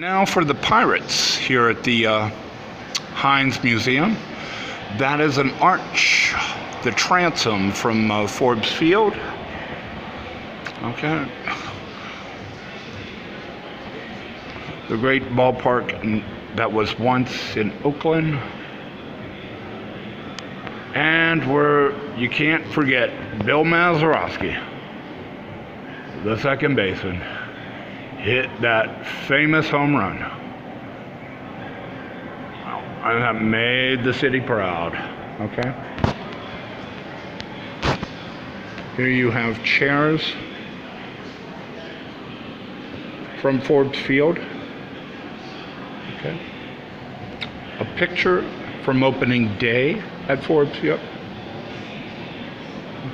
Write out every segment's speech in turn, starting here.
Now for the Pirates here at the Heinz Museum. That is an arch, the transom from Forbes Field. Okay. The great ballpark that was once in Oakland. And where you can't forget Bill Mazeroski, the second baseman, hit that famous home run. And that made the city proud. Okay. Here you have chairs from Forbes Field. Okay. A picture from opening day at Forbes Field.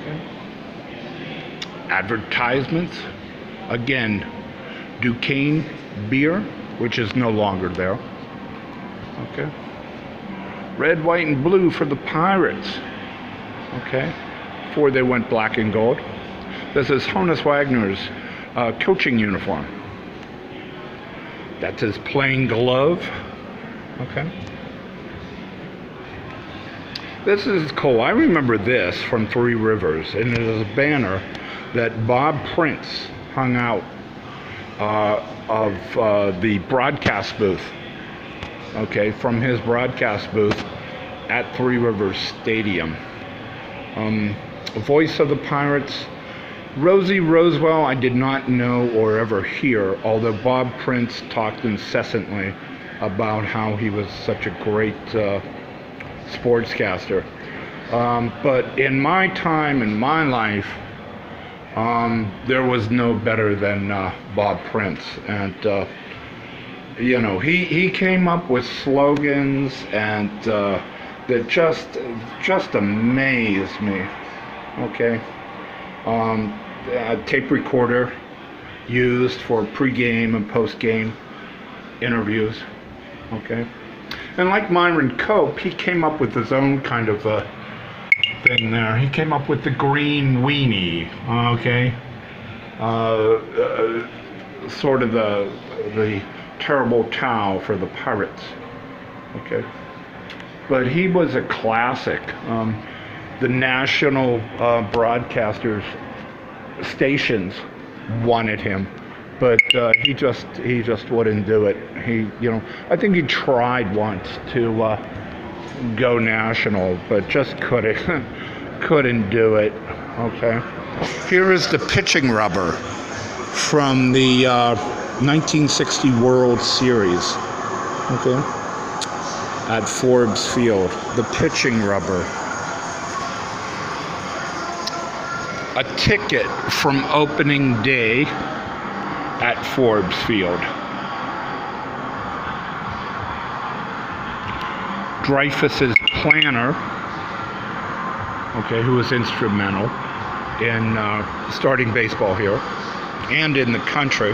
Okay. Advertisements. Again, Duquesne beer, which is no longer there. Okay. Red, white, and blue for the Pirates. Okay. Before they went black and gold. This is Honus Wagner's coaching uniform. That's his plain glove. Okay. This is cool. I remember this from Three Rivers, and it is a banner that Bob Prince hung out of the broadcast booth, okay, from his broadcast booth at Three Rivers Stadium. Voice of the Pirates, Rosie Rosewell, I did not know or ever hear, although Bob Prince talked incessantly about how he was such a great sportscaster. But in my time, in my life, there was no better than Bob Prince, and you know, he came up with slogans and that just amazed me. Okay, a tape recorder used for pre-game and post-game interviews. Okay, and like Myron Cope, he came up with his own kind of thing there. He came up with the green weenie, okay? Sort of the terrible towel for the Pirates, okay? But he was a classic. The national broadcasters, stations wanted him, but he just wouldn't do it. I think he tried once to go national, but just couldn't do it. Okay. Here is the pitching rubber from the 1960 World Series. Okay. At Forbes Field, the pitching rubber. A ticket from opening day at Forbes Field. Dreyfus's planner, okay, who was instrumental in starting baseball here and in the country.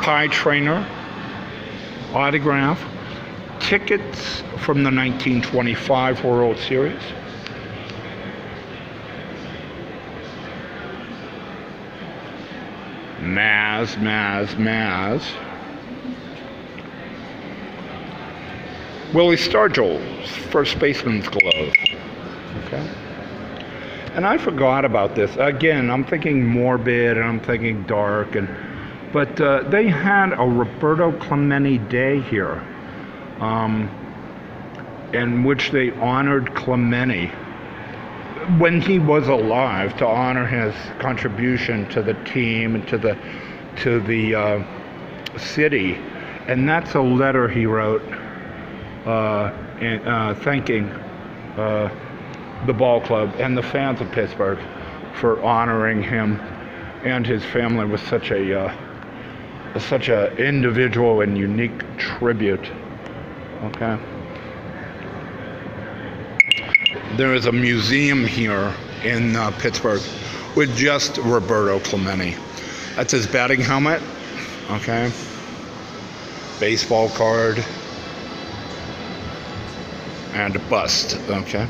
Pie trainer, autograph, tickets from the 1925 World Series. Maz. Willie Stargell's first baseman's glove. Okay. And I forgot about this. Again, I'm thinking morbid and I'm thinking dark, but they had a Roberto Clemente Day here, in which they honored Clemente when he was alive, to honor his contribution to the team and to the city. And that's a letter he wrote thanking the ball club and the fans of Pittsburgh for honoring him and his family with such a individual and unique tribute. Okay. There is a museum here in Pittsburgh with just Roberto Clemente. That's his batting helmet. Okay. Baseball card. And a bust. Okay.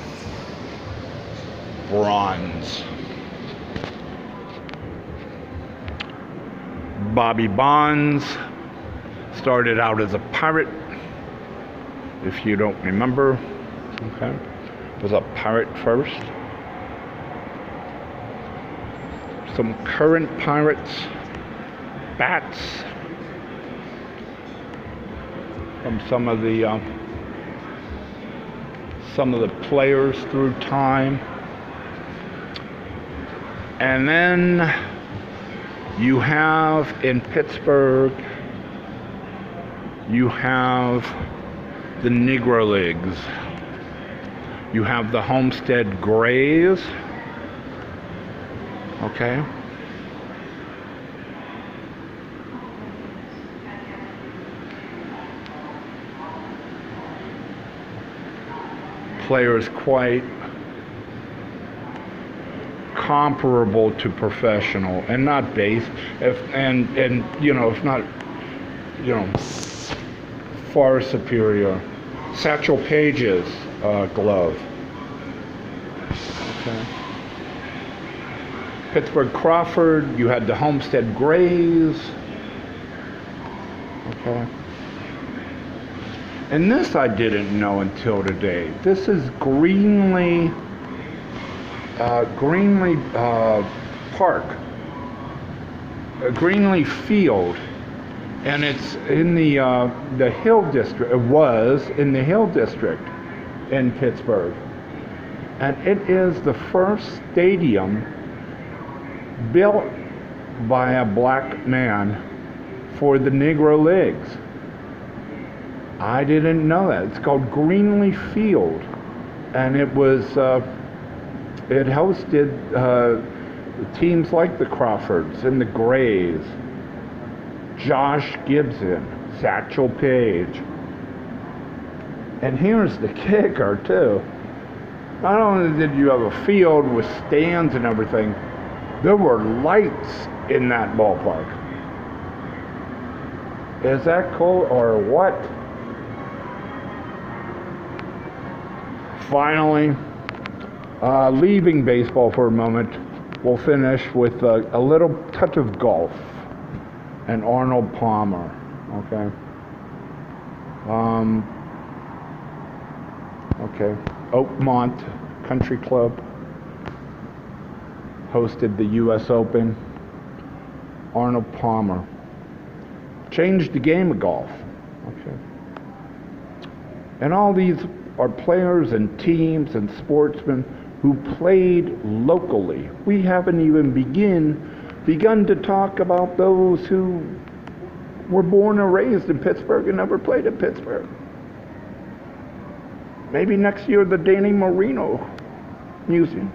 Bronze. Bobby Bonds, started out as a pirate, if you don't remember. Okay, was a pirate first. Some current pirates, bats from some of the players through time. And then you have in Pittsburgh, you have the Negro Leagues. You have the Homestead Grays. Okay. Players quite comparable to professional, and not base, if not, far superior. Satchel Paige's glove. Okay. Pittsburgh Crawford, you had the Homestead Grays. Okay. And this I didn't know until today. This is Greenlee Park, Greenlee Field, and it's in the Hill District. It was in the Hill District in Pittsburgh, and it is the first stadium built by a black man for the Negro Leagues. I didn't know that. It's called Greenlee Field, and it was it hosted teams like the Crawfords and the Grays, Josh Gibson, Satchel Paige. And here's the kicker too. Not only did you have a field with stands and everything, there were lights in that ballpark. Is that cool or what? Finally, leaving baseball for a moment, we'll finish with a little touch of golf and Arnold Palmer. Okay. Okay. Oakmont Country Club hosted the U.S. Open. Arnold Palmer changed the game of golf. Okay. And all these are players and teams and sportsmen who played locally. We haven't even begun to talk about those who were born and raised in Pittsburgh and never played in Pittsburgh. Maybe next year the Danny Marino Museum.